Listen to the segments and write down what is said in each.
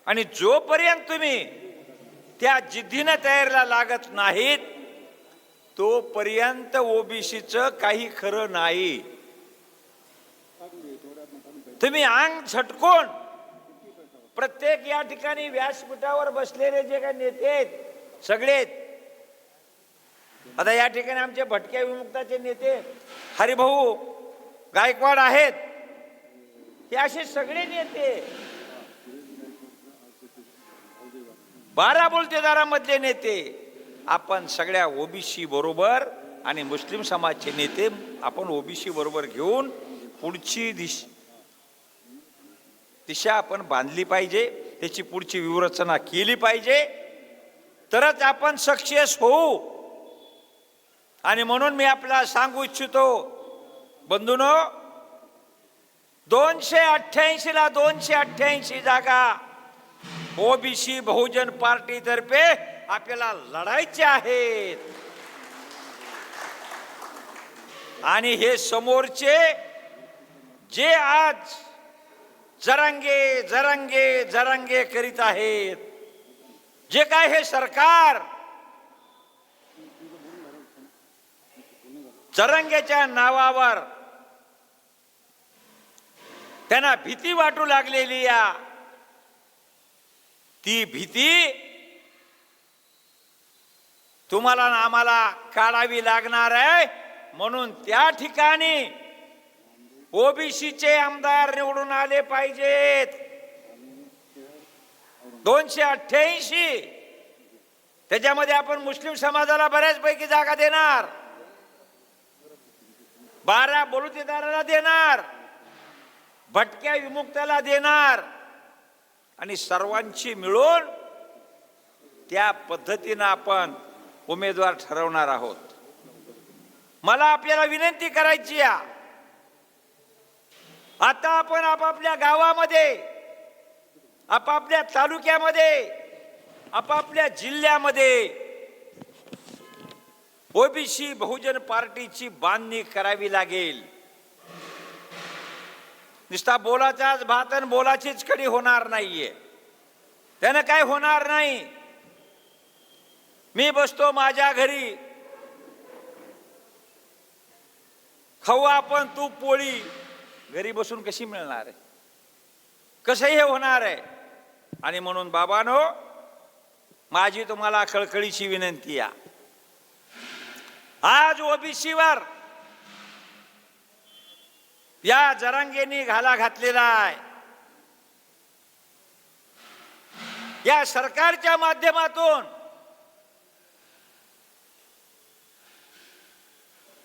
आणि जोपर्यंत तुम्ही त्या जिद्दीने तयारीला लागत नाहीत तोपर्यंत ओबीसीचं काही खरं नाही. तुम्ही अंग झटकून प्रत्येक या ठिकाणी व्यासपीठावर बसलेले जे काही नेते आहेत सगळे, आता या ठिकाणी आमचे भटक्या विमुक्ताचे नेते हरिभाऊ गायकवाड आहेत, हे असे सगळे नेते 12 बलुतेदारामधले नेते, आपण सगळ्या ओबीसी बरोबर आणि मुस्लिम समाजचे नेते आपण ओबीसी बरोबर घेऊन पुढची दिशा आपण बांधली पाहिजे, त्याची पुढची व्यूहरचना केली पाहिजे, तरच आपण सक्सेस होऊ. आणि म्हणून मी आपल्याला सांगू इच्छितो बंधूंनो, 288 ला 288 जागा ओबीसी बहुजन पार्टी तर्फे आपल्याला लढायचे आहेत. आणि हे समोरचे जे आज जरांगे जरांगे जरांगे करीत आहेत, जे काय हे सरकार जरांगेच्या नावावर त्यांना भीती वाटू लागलेली आहे, ती भीती तुम्हाला ना आम्हाला काढावी लागणार आहे. म्हणून त्या ठिकाणी ओबीसीचे आमदार निवडून आले पाहिजेत. 288 त्याच्यामध्ये आपण मुस्लिम समाजाला बऱ्याचपैकी जागा देणार, 12 बलुतेदाराला देणार, भटक्या विमुक्ताला देणार आणि सर्वांची मिळून त्या पद्धतीनं आपण उमेदवार ठरवणार आहोत. मला आपल्याला विनंती करायची आहे, आता आपण आपापल्या गावामध्ये, आपापल्या तालुक्यामध्ये, आपापल्या जिल्ह्यामध्ये ओबीसी बहुजन पार्टीची बांधणी करावी लागेल. नुसता बोलाचाच भात आणि बोलाचीच कडी होणार नाहीये, त्यानं काय होणार नाही. मी बसतो माझ्या घरी, खाऊ आपण तूप पोळी, घरी बसून कशी मिळणार आहे, कसं हे होणार आहे. आणि म्हणून बाबांनो, माझी तुम्हाला कळकळीची विनंती आहे, आज ओबीसीवर या जरांगेनी घाला घातलेला आहे. या सरकारच्या माध्यमातून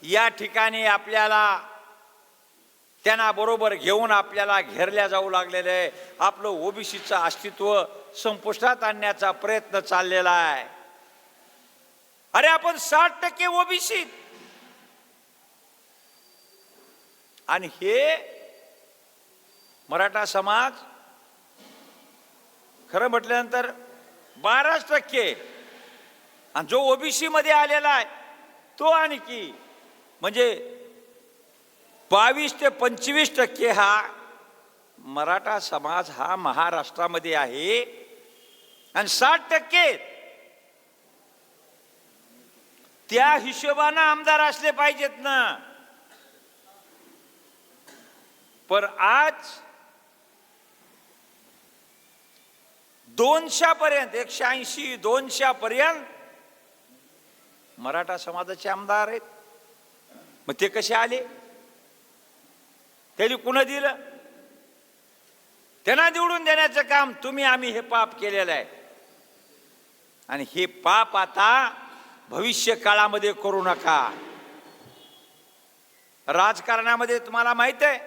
या ठिकाणी आपल्याला त्यांना बरोबर घेऊन आपल्याला घेरल्या जाऊ लागलेलं आहे. आपलं ओबीसीचं अस्तित्व संपुष्टात आणण्याचा प्रयत्न चाललेला आहे. अरे आपण 60% ओबीसी आणि हे मराठा समाज खरं म्हटल्यानंतर 12% आणि जो ओबीसी मध्ये आलेला आहे तो आणखी म्हणजे 22 ते 25% हा मराठा समाज हा महाराष्ट्रामध्ये आहे. आणि 60% त्या हिशोबानं आमदार असले पाहिजेत ना. पर आज 200 पर्यंत 180 200 पर्यंत मराठा समाजाचे आमदार आहेत. मग ते कसे आले, त्यांनी कुणा दिलं, त्यांना निवडून देण्याचं काम तुम्ही आम्ही हे पाप केलेलं आहे. आणि हे पाप आता भविष्य काळामध्ये करू नका. राजकारणामध्ये तुम्हाला माहित आहे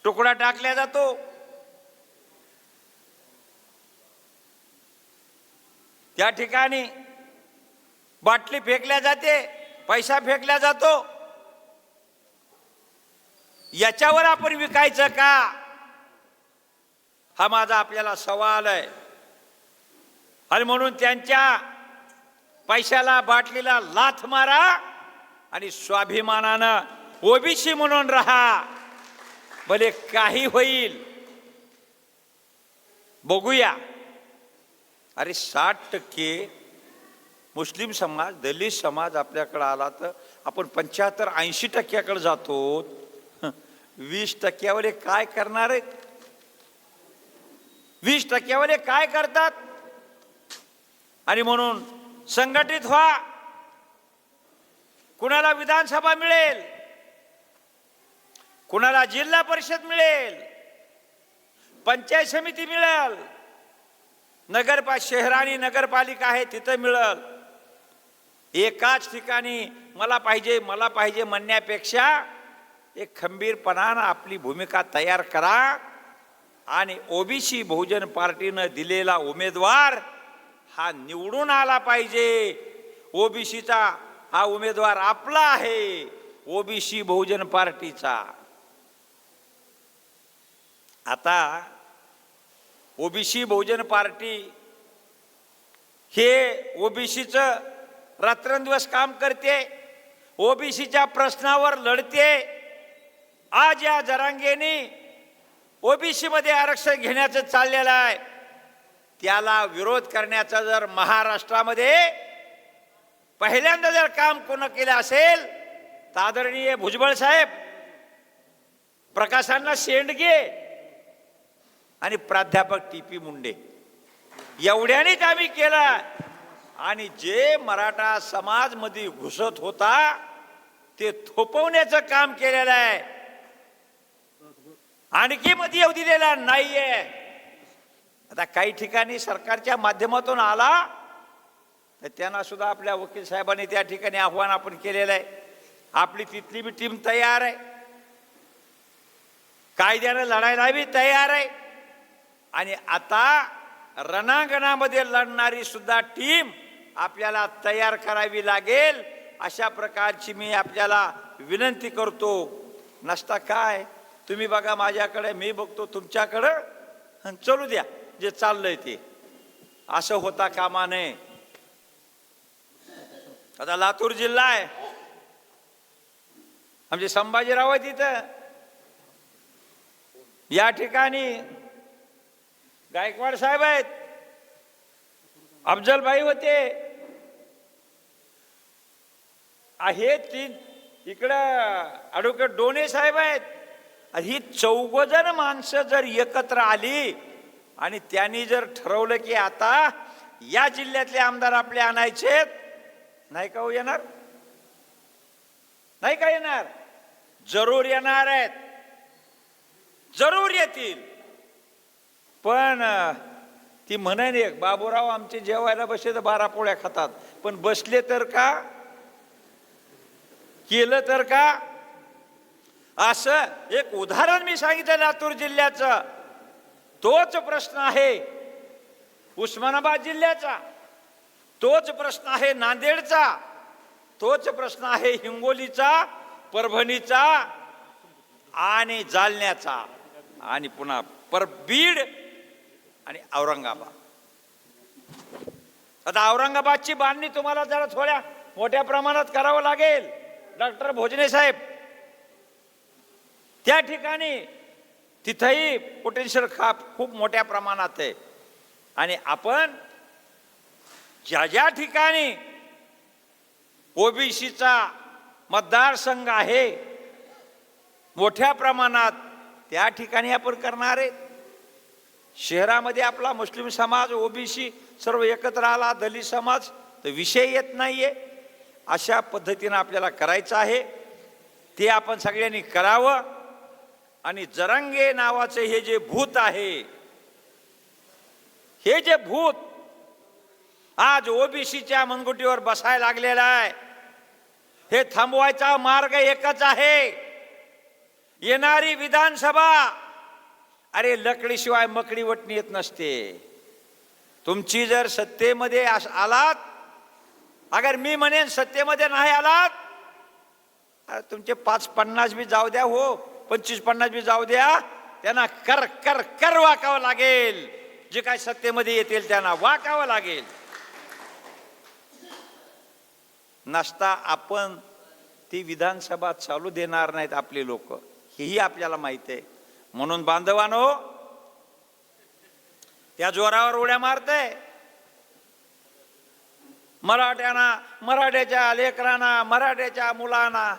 तुकडा टाकला जातो, त्या ठिकाणी बाटली फेकल्या जाते, पैसा फेकला जातो. याच्यावर आपण विकायचं का, हा माझा आपल्याला सवाल आहे. आणि म्हणून त्यांच्या पैशाला बाटलीला लाथ मारा आणि स्वाभिमानानं ओबीसी म्हणून राहा. भले काही होईल बघूया. अरे 60% मुस्लिम समाज, दलित समाज आपल्याकडे आला तर आपण 75-80% जातो. 20% काय करणार आहेत? 20% काय करतात? आणि म्हणून संघटित व्हा. कुणाला विधानसभा मिळेल, कुणाला जिल्हा परिषद मिळेल, पंचायत समिती मिळेल, शहर आणि नगरपालिका आहे तिथं मिळेल. एकाच ठिकाणी मला पाहिजे मला पाहिजे म्हणण्यापेक्षा एक खंबीरपणानं आपली भूमिका तयार करा आणि ओबीसी बहुजन पार्टीनं दिलेला उमेदवार हा निवडून आला पाहिजे. ओबीसीचा हा उमेदवार आपला आहे, ओबीसी बहुजन पार्टीचा. आता ओबीसी बहुजन पार्टी हे ओबीसीचं रात्रंदिवस काम करते, ओबीसीच्या प्रश्नावर लढते. आज या जरांगेने ओबीसी मध्ये आरक्षण घेण्याचं चाललेलं आहे, त्याला विरोध करण्याचा जर महाराष्ट्रामध्ये पहिल्यांदा जर काम कोण केलं असेल तर आदरणीय भुजबळ साहेब, प्रकाशांना शेंडगे आणि प्राध्यापक टी.पी. मुंडे एवढ्यानेच आम्ही केलं. आणि जे मराठा समाज मध्ये घुसत होता ते थोपवण्याचं काम केलेलं आहे, आणखी मध्ये येऊ दिलेला नाहीये. आता काही ठिकाणी सरकारच्या माध्यमातून आला तर त्यांना सुद्धा आपल्या वकील साहेबांनी त्या ठिकाणी आव्हान आपण केलेलं आहे. आपली तिथली बी टीम तयार आहे, कायद्यानं लढायला बी तयार आहे. आणि आता रणांगणामध्ये लढणारी सुद्धा टीम आपल्याला तयार करावी लागेल. अशा प्रकारची मी आपल्याला विनंती करतो. नसता काय तुम्ही बघा माझ्याकडे, मी बघतो तुमच्याकडं, चलू द्या जे चाललंय ते. असं होता कामा नये. आता लातूर जिल्हा आहे, आमचे संभाजीराव आहे तिथं. या ठिकाणी गायकवाड साहेब आहेत, अफजलभाई होते, आहे तीन इकडं ॲडव्होकेट डोणे साहेब आहेत. ही 14 जण माणसं जर एकत्र आली आणि त्यांनी जर ठरवलं की आता या जिल्ह्यातले आमदार आपले आणायचे, नाही का हो येणार? नाही का येणार? जरूर येणार आहेत, जरूर येतील. पण ती म्हणे एक बाबूराव आमचे जेवायला बसले तर 12 पोळ्या खातात, पण बसले तर का, केलं तर का? असं एक उदाहरण मी सांगितलं लातूर जिल्ह्याचं. तोच प्रश्न आहे उस्मानाबाद जिल्ह्याचा, तोच प्रश्न आहे नांदेडचा, तोच प्रश्न आहे हिंगोलीचा, परभणीचा आणि जालन्याचा आणि पुन्हा बीड आणि औरंगाबाद. आता औरंगाबादची बांधणी तुम्हाला जरा थोड्या मोठ्या प्रमाणात करावं लागेल. डॉक्टर भोजने साहेब त्या ठिकाणी तिथेही पोटेन्शियल खूप मोठ्या प्रमाणात आहे. आणि आपण ज्या ज्या ठिकाणी ओबीसीचा मतदारसंघ आहे मोठ्या प्रमाणात त्या ठिकाणी आपण करणार आहे. शहरामध्ये आपला मुस्लिम समाज, ओबीसी सर्व एकत्र आला, दलित समाज तर विषय येत नाहीये. अशा पद्धतीने आपल्याला करायचं आहे, ते आपण सगळ्यांनी करावं. आणि जरांगे नावाचे हे जे भूत आहे, हे जे भूत आज ओबीसीच्या मनगुटीवर बसायला लागलेलं आहे, हे थांबवायचा मार्ग एकच आहे. येणारी विधानसभा, अरे लकडीशिवाय मकडी वटणी येत नसते. तुमची जर सत्तेमध्ये आलात, अगर मी म्हणेन सत्तेमध्ये नाही आलात, तुमचे 5-50 बी जाऊ द्या, हो 25-50 बी जाऊ द्या, त्यांना कर कर कर वाकावं लागेल. जे काय सत्तेमध्ये येतील त्यांना वाकावं लागेल. नसता आपण ती विधानसभा चालू देणार नाहीत आपले लोक, हेही आपल्याला माहित आहे. म्हणून बांधवांनो, या जोरावर उड्या मारते. मराठ्यांना, मराठ्याच्या लेकरांना, मराठ्याच्या मुलांना